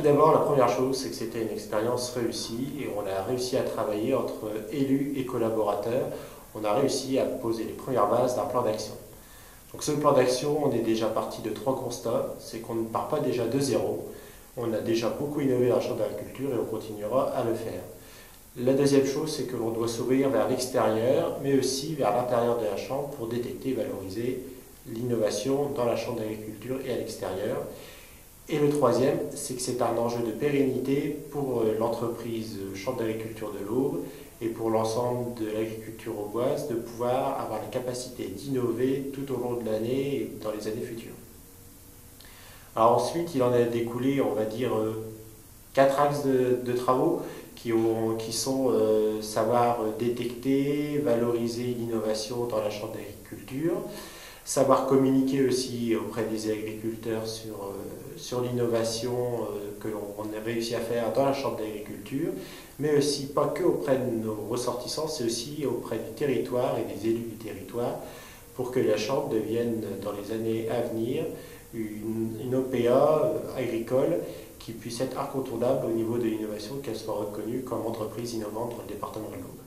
d'abord, la première chose, c'est que c'était une expérience réussie et on a réussi à travailler entre élus et collaborateurs. On a réussi à poser les premières bases d'un plan d'action. Donc ce plan d'action, on est déjà parti de 3 constats. C'est qu'on ne part pas déjà de zéro. On a déjà beaucoup innové dans le champ de l'agriculture et on continuera à le faire. La deuxième chose, c'est que l'on doit s'ouvrir vers l'extérieur, mais aussi vers l'intérieur de la chambre pour détecter et valoriser l'innovation dans la chambre d'agriculture et à l'extérieur. Et le troisième, c'est que c'est un enjeu de pérennité pour l'entreprise Chambre d'agriculture de l'Aube et pour l'ensemble de l'agriculture auboise de pouvoir avoir la capacité d'innover tout au long de l'année et dans les années futures. Alors ensuite, il en a découlé, on va dire, 4 axes de travaux qui sont savoir détecter, valoriser l'innovation dans la chambre d'agriculture, savoir communiquer aussi auprès des agriculteurs sur l'innovation que l'on a réussi à faire dans la chambre d'agriculture, mais aussi pas que auprès de nos ressortissants, c'est aussi auprès du territoire et des élus du territoire pour que la chambre devienne dans les années à venir une OPA agricole qui puisse être incontournable au niveau de l'innovation, qu'elle soit reconnue comme entreprise innovante dans le département de l'Aube.